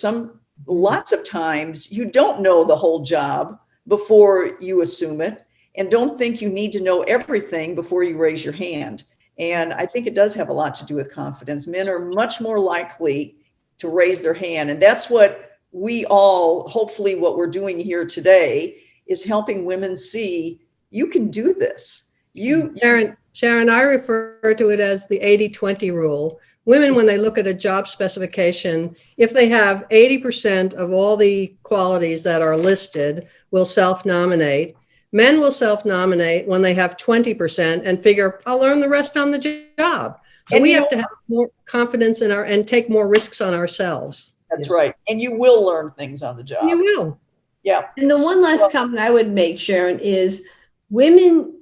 B: Lots of times you don't know the whole job before you assume it, and don't think you need to know everything before you raise your hand. And I think it does have a lot to do with confidence. Men are much more likely to raise their hand. And that's what hopefully what we're doing here today is helping women see you can do this.
C: Sharon, I refer to it as the 80-20 rule. Women, when they look at a job specification, if they have 80% of all the qualities that are listed, will self-nominate. Men will self-nominate when they have 20% and figure, I'll learn the rest on the job. So we have to have more confidence and take more risks on ourselves.
B: That's right. And you will learn things on the job.
C: You will.
B: Yeah.
E: And the one last comment I would make, Sharon, is women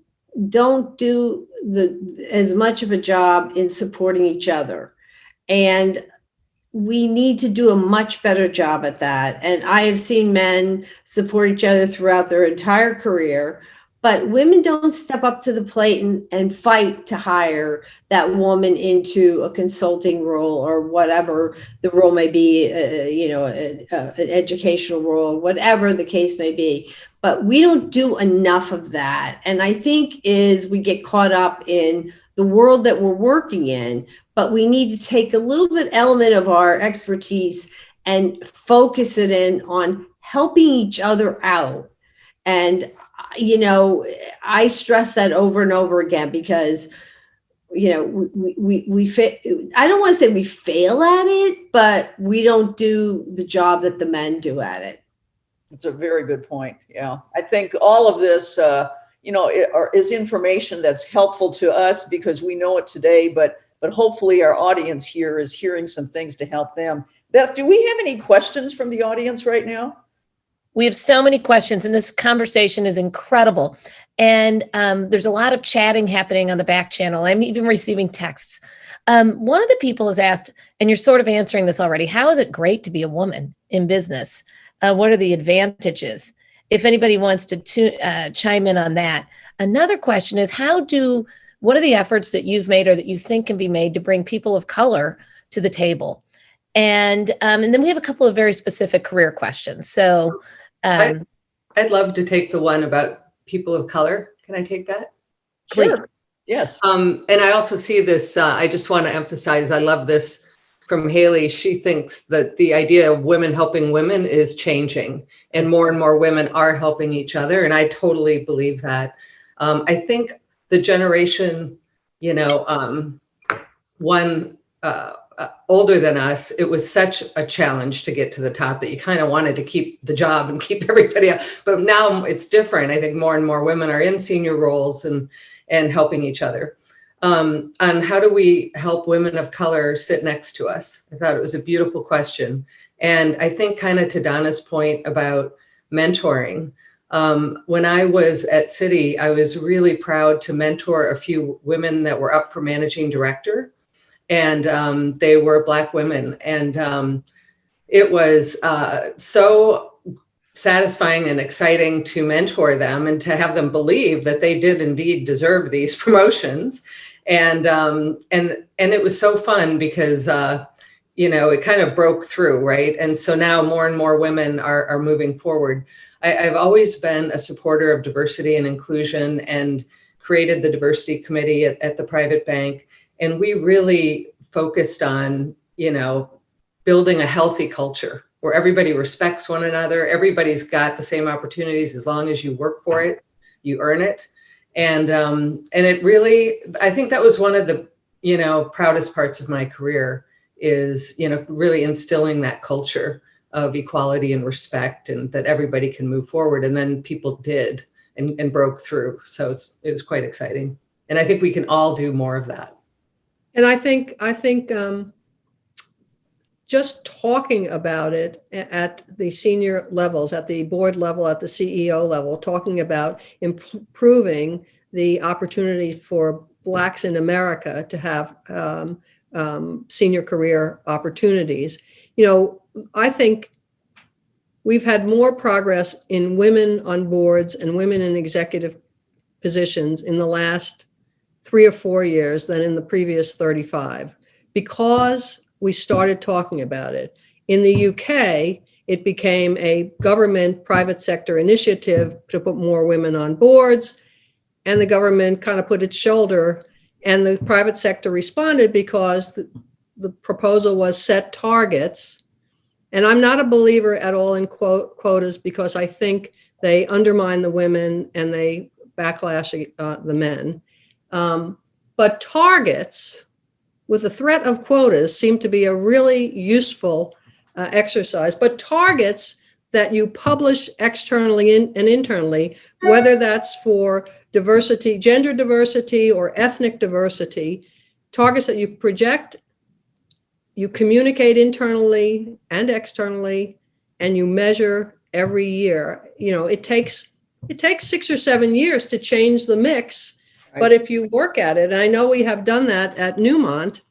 E: don't do as much of a job in supporting each other. And we need to do a much better job at that. And I have seen men support each other throughout their entire career, but women don't step up to the plate and fight to hire that woman into a consulting role or whatever the role may be, an educational role, whatever the case may be. But we don't do enough of that. And I think we get caught up in the world that we're working in, but we need to take a little bit element of our expertise and focus it in on helping each other out. And, I stress that over and over again because, we I don't want to say we fail at it, but we don't do the job that the men do at it.
B: It's a very good point. Yeah. I think all of this, is information that's helpful to us because we know it today, but hopefully our audience here is hearing some things to help them. Beth, do we have any questions from the audience right now?
A: We have so many questions, and this conversation is incredible. And there's a lot of chatting happening on the back channel. I'm even receiving texts. One of the people has asked, and you're sort of answering this already, how is it great to be a woman in business? What are the advantages? If anybody wants to chime in on that. Another question is, what are the efforts that you've made or that you think can be made to bring people of color to the table? And then we have a couple of very specific career questions. So
D: I'd love to take the one about people of color. Can I take that?
B: Sure. Yes.
D: And I also see this, I just want to emphasize, I love this from Haley. She thinks that the idea of women helping women is changing and more women are helping each other. And I totally believe that. I think the generation, older than us, it was such a challenge to get to the top that you kind of wanted to keep the job and keep everybody up. But now it's different. I think more and more women are in senior roles and helping each other. On how do we help women of color sit next to us? I thought it was a beautiful question. And I think kind of to Donna's point about mentoring, when I was at Citi, I was really proud to mentor a few women that were up for managing director. And they were Black women. And it was so satisfying and exciting to mentor them and to have them believe that they did indeed deserve these promotions. And it was so fun because, it kind of broke through, right? And so now more and more women are moving forward. I've always been a supporter of diversity and inclusion and created the diversity committee at the private bank. And we really focused on, building a healthy culture where everybody respects one another. Everybody's got the same opportunities as long as you work for it, you earn it. And it really, I think that was one of the, proudest parts of my career is, really instilling that culture of equality and respect and that everybody can move forward. And then people did and broke through. So it was quite exciting. And I think we can all do more of that.
C: And I think just talking about it at the senior levels, at the board level, at the CEO level, talking about improving the opportunity for Blacks in America to have senior career opportunities. I think we've had more progress in women on boards and women in executive positions in the last 3 or 4 years than in the previous 35 because we started talking about it. In the UK, it became a government private sector initiative to put more women on boards, and the government kind of put its shoulder, and the private sector responded because the proposal was set targets. And I'm not a believer at all in quotas because I think they undermine the women and they backlash the men. But targets with the threat of quotas seem to be a really useful exercise. But targets that you publish externally and internally, whether that's for diversity, gender diversity, or ethnic diversity, targets that you project, you communicate internally and externally, and you measure every year. It takes 6 or 7 years to change the mix. Right. But if you work at it, and I know we have done that at Newmont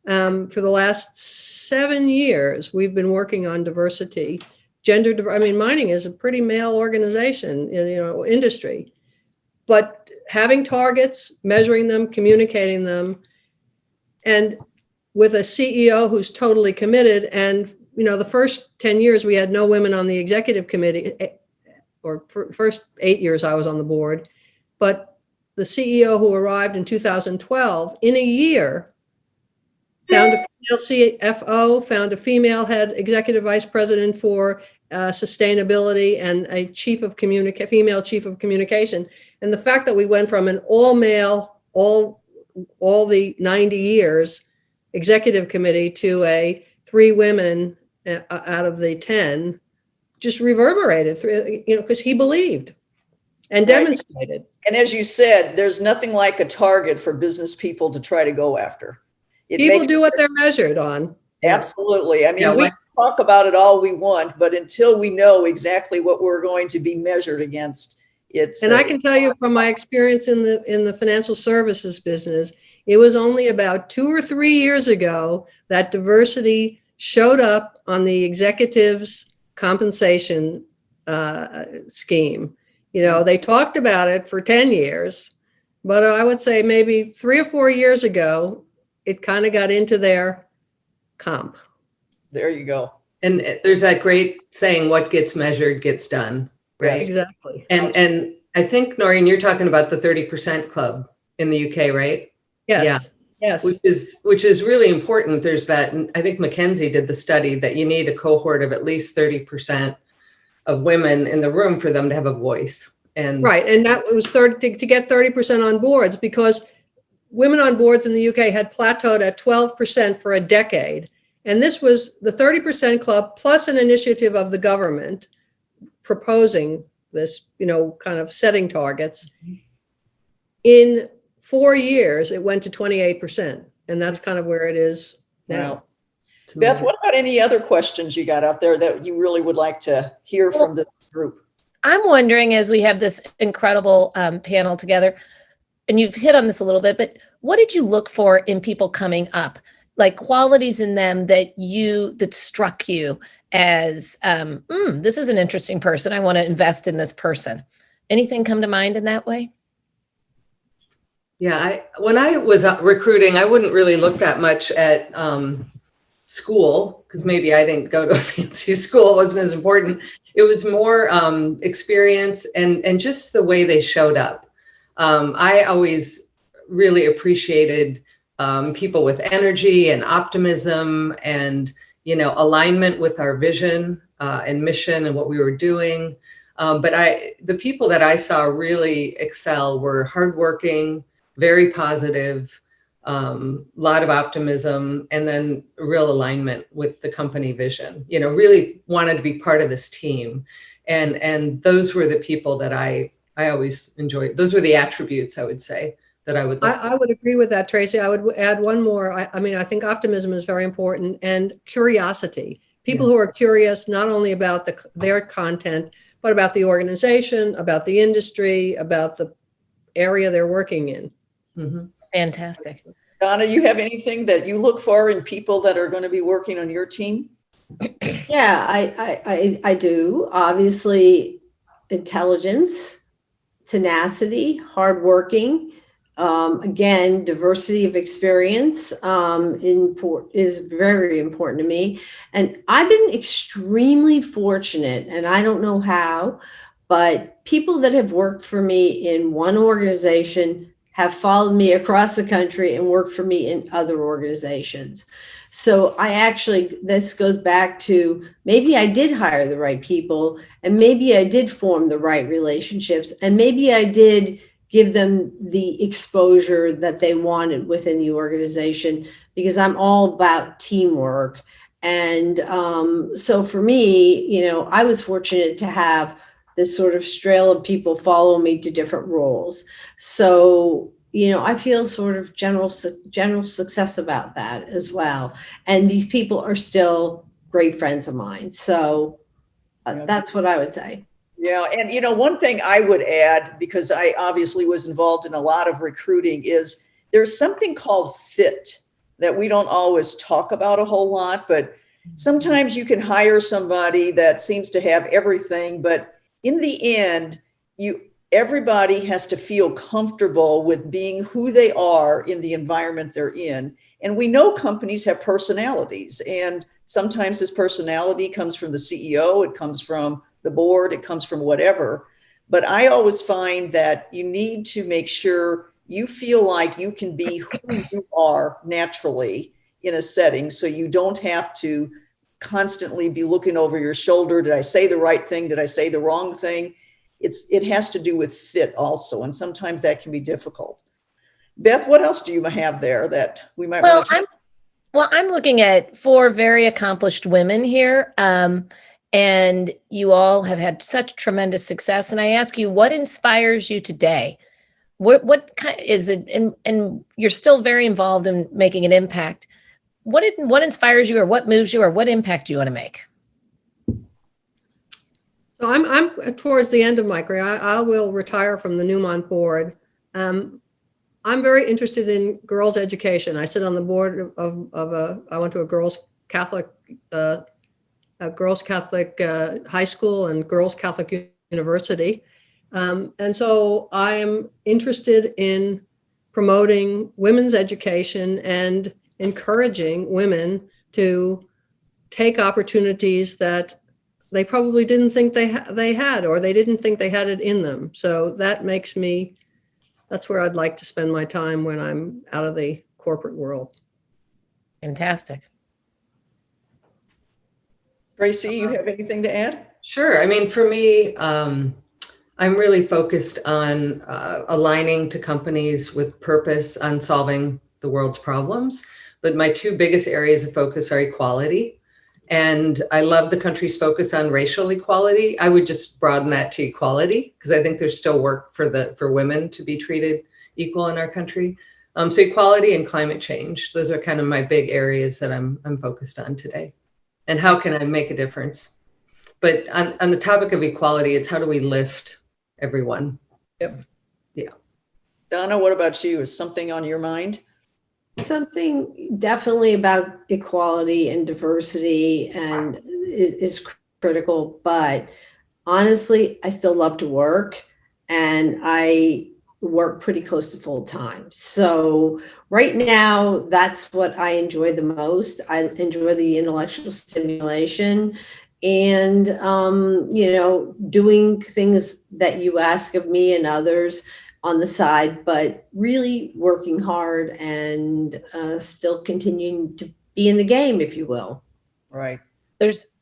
C: for the last 7 years, we've been working on diversity. Mining is a pretty male organization, industry. but having targets, measuring them, communicating them, and with a CEO who's totally committed. And, the first 10 years, we had no women on the executive committee, or first 8 years I was on the board. But the CEO who arrived in 2012, in a year, found a female CFO, found a female head executive vice president for sustainability, and a female chief of communication. And the fact that we went from an all male, all the 90 years executive committee to a 3 women out of the 10 just reverberated through, because he believed and demonstrated.
B: And as you said, there's nothing like a target for business people to try to go after.
C: People do what they're measured on.
B: Absolutely. I mean, we talk about it all we want, but until we know exactly what we're going to be measured against, it's.
C: And I can tell you from my experience in the financial services business, it was only about 2 or 3 years ago that diversity showed up on the executives' compensation scheme. They talked about it for 10 years, but I would say maybe 3 or 4 years ago, it kind of got into their comp.
B: There you go.
D: And there's that great saying, what gets measured gets done, right?
B: Yes.
C: Exactly.
D: And I think, Noreen, you're talking about the 30% club in the UK, right?
C: Yes.
D: Yeah.
C: Yes.
D: Which is really important. There's that, I think McKinsey did the study that you need a cohort of at least 30% of women in the room for them to have a voice. And
C: right. And that was to get 30% on boards, because women on boards in the UK had plateaued at 12% for a decade. And this was the 30% club plus an initiative of the government proposing this, kind of setting targets. In 4 years, it went to 28%. And that's kind of where it is now.
B: Wow. Beth, what about any other questions you got out there that you really would like to hear from the group?
A: I'm wondering, as we have this incredible panel together, and you've hit on this a little bit, but what did you look for in people coming up? Like qualities in them that struck you as, this is an interesting person. I want to invest in this person. Anything come to mind in that way?
D: Yeah, when I was recruiting, I wouldn't really look that much at school, because maybe I didn't go to a fancy school. It wasn't as important. It was more experience and just the way they showed up. I always really appreciated people with energy and optimism and, alignment with our vision and mission and what we were doing. But the people that I saw really excel were hardworking, very positive, lot of optimism, and then real alignment with the company vision. Really wanted to be part of this team. And those were the people that I always enjoyed. Those were the attributes, I would say, that I would look
C: I would agree with that, Tracy. I would add one more. I think optimism is very important, and curiosity. People who are curious not only about their content, but about the organization, about the industry, about the area they're working in.
D: Mm-hmm.
A: Fantastic.
B: Donna, you have anything that you look for in people that are going to be working on your team?
E: Yeah, I do. Obviously, intelligence, tenacity, hardworking. Again, diversity of experience is very important to me. And I've been extremely fortunate, and I don't know how, but people that have worked for me in one organization have followed me across the country and worked for me in other organizations. So this goes back to maybe I did hire the right people, and maybe I did form the right relationships, and maybe I did give them the exposure that they wanted within the organization, because I'm all about teamwork. And so for me, I was fortunate to have this sort of trail of people follow me to different roles. So, I feel sort of general success about that as well. And these people are still great friends of mine. So that's what I would say.
B: Yeah. And, one thing I would add, because I obviously was involved in a lot of recruiting, is there's something called fit that we don't always talk about a whole lot, but sometimes you can hire somebody that seems to have everything, but in the end, everybody has to feel comfortable with being who they are in the environment they're in. And we know companies have personalities, and sometimes this personality comes from the CEO, it comes from the board, it comes from whatever. But I always find that you need to make sure you feel like you can be who you are naturally in a setting, so you don't have to constantly be looking over your shoulder. Did I say the right thing? Did I say the wrong thing? It has to do with fit also, and sometimes that can be difficult. Beth, what else do you have there that we might
A: Well,
B: want to?
A: I'm looking at 4 very accomplished women here, and you all have had such tremendous success. And I ask you, what inspires you today? What kind is it? And you're still very involved in making an impact. What inspires you, or what moves you, or what impact do you want to make?
C: So I'm towards the end of my career. I will retire from the Newmont board. I'm very interested in girls' education. I sit on the board I went to a girls' Catholic high school and girls' Catholic university. And so I am interested in promoting women's education and encouraging women to take opportunities that they probably didn't think they had, or they didn't think they had it in them. So that's where I'd like to spend my time when I'm out of the corporate world.
A: Fantastic.
B: Tracy, you have anything to add?
D: Sure. I mean, for me, I'm really focused on aligning to companies with purpose on solving the world's problems. But my 2 biggest areas of focus are equality. And I love the country's focus on racial equality. I would just broaden that to equality, because I think there's still work for women to be treated equal in our country. So equality and climate change, those are kind of my big areas that I'm focused on today. And how can I make a difference? But on the topic of equality, it's how do we lift everyone?
C: Yep.
D: Yeah.
B: Donna, what about you? Is something on your mind?
E: Something definitely about equality and diversity and is critical, but honestly, I still love to work, and I work pretty close to full time. So right now, that's what I enjoy the most. I enjoy the intellectual stimulation and, doing things that you ask of me and others on the side, but really working hard and still continuing to be in the game, if you will.
B: Right.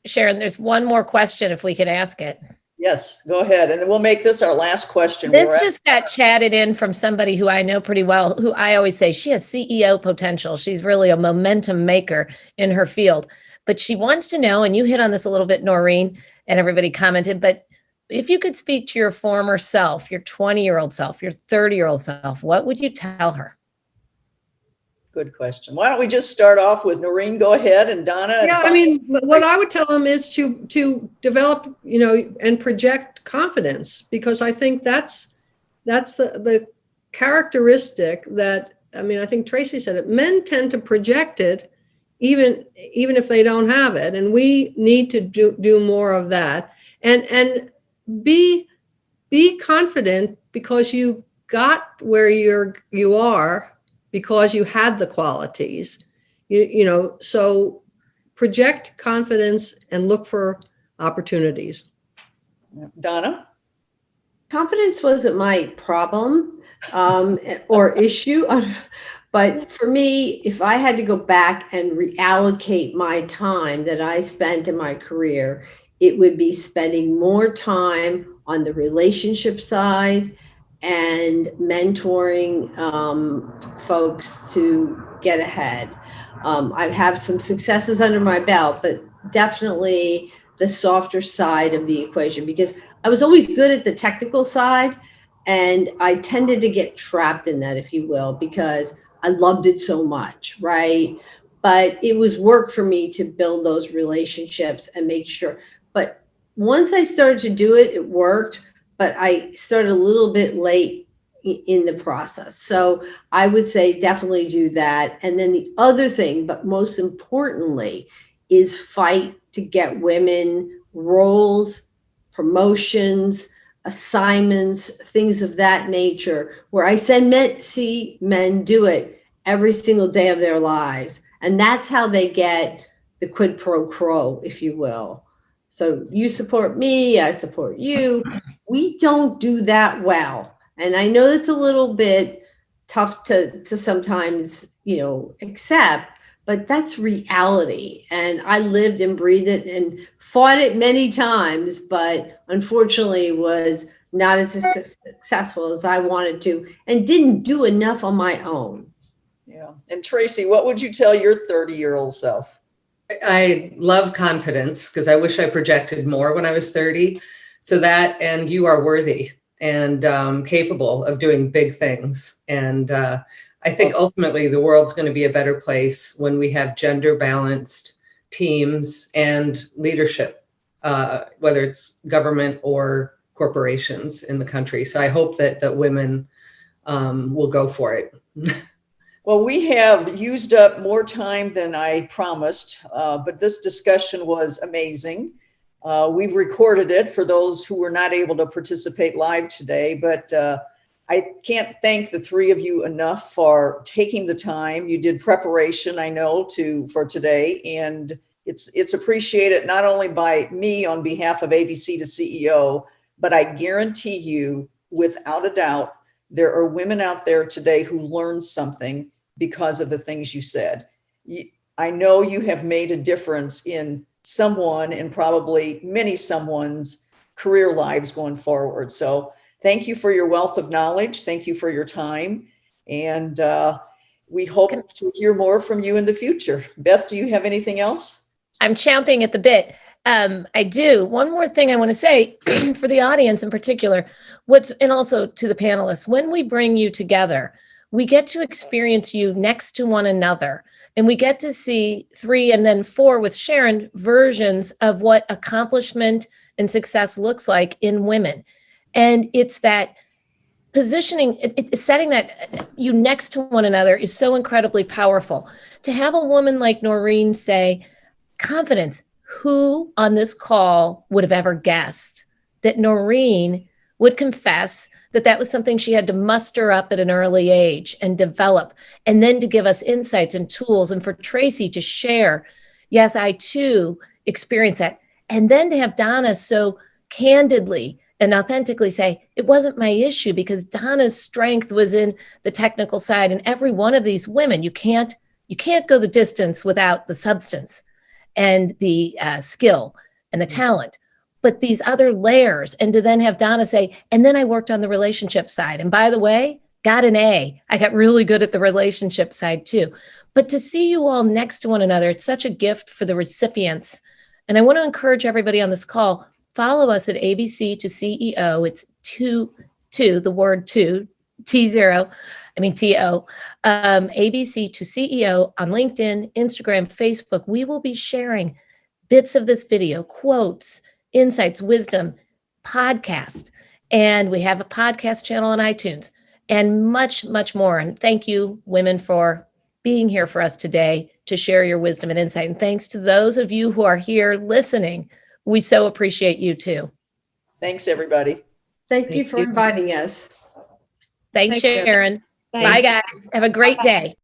A: Sharon, there's one more question if we could ask it.
B: Yes, go ahead. And then we'll make this our last question.
A: This just got chatted in from somebody who I know pretty well, who I always say she has CEO potential. She's really a momentum maker in her field. But she wants to know, and you hit on this a little bit, Noreen, and everybody commented, but if you could speak to your former self, your 20-year-old self, your 30-year-old self, what would you tell her?
B: Good question. Why don't we just start off with Noreen? Go ahead, and Donna.
C: Yeah, I mean, what I would tell them is to develop, and project confidence, because I think that's the characteristic that, I think Tracy said it. Men tend to project it, even if they don't have it, and we need to do more of that. And be confident, because you got where you are because you had the qualities, so project confidence and look for opportunities.
B: Donna?
E: Confidence wasn't my problem or issue, but for me, if I had to go back and reallocate my time that I spent in my career, it would be spending more time on the relationship side and mentoring folks to get ahead. I have some successes under my belt, but definitely the softer side of the equation, because I was always good at the technical side, and I tended to get trapped in that, if you will, because I loved it so much, right? But it was work for me to build those relationships and make sure. But once I started to do it, it worked, but I started a little bit late in the process. So I would say definitely do that. And then the other thing, but most importantly, is fight to get women roles, promotions, assignments, things of that nature, where I see men do it every single day of their lives. And that's how they get the quid pro quo, if you will. So you support me, I support you. We don't do that well. And I know it's a little bit tough to sometimes, accept, but that's reality. And I lived and breathed it and fought it many times, but unfortunately was not as successful as I wanted to and didn't do enough on my own.
B: Yeah. And Tracy, what would you tell your 30-year-old self?
D: I love confidence because I wish I projected more when I was 30. So that, and you are worthy and capable of doing big things. And I think ultimately the world's going to be a better place when we have gender balanced teams and leadership, whether it's government or corporations in the country. So I hope that women will go for it.
B: Well, we have used up more time than I promised, but this discussion was amazing. We've recorded it for those who were not able to participate live today, but I can't thank the three of you enough for taking the time. You did preparation, I know, for today, and it's appreciated not only by me on behalf of ABC to CEO, but I guarantee you, without a doubt, there are women out there today who learned something because of the things you said. I know you have made a difference in someone and probably many someone's career lives going forward. So thank you for your wealth of knowledge. Thank you for your time. And we hope to hear more from you in the future. Beth, do you have anything else?
A: I'm champing at the bit. I do. One more thing I want to say for the audience in particular, and also to the panelists, when we bring you together, we get to experience you next to one another. And we get to see 3 and then 4 with Sharon versions of what accomplishment and success looks like in women. And it's that positioning, setting that you next to one another is so incredibly powerful. To have a woman like Noreen say, confidence, who on this call would have ever guessed that Noreen would confess that was something she had to muster up at an early age and develop, and then to give us insights and tools, and for Tracy to share, yes, I too experienced that. And then to have Donna so candidly and authentically say, it wasn't my issue, because Donna's strength was in the technical side. And every one of these women, you can't go the distance without the substance and the skill and the talent. But these other layers, and to then have Donna say, and then I worked on the relationship side. And by the way, got an A. I got really good at the relationship side too. But to see you all next to one another, it's such a gift for the recipients. And I want to encourage everybody on this call, follow us at ABC to CEO. It's the word two, T0, T-O, ABC to CEO on LinkedIn, Instagram, Facebook. We will be sharing bits of this video, quotes, insights, wisdom, podcast. And we have a podcast channel on iTunes and much, much more. And thank you, women, for being here for us today to share your wisdom and insight. And thanks to those of you who are here listening. We so appreciate you too.
B: Thanks, everybody.
E: Thank you for inviting us.
A: Thanks, Sharon.
E: Thanks.
A: Bye, guys. Have a great day.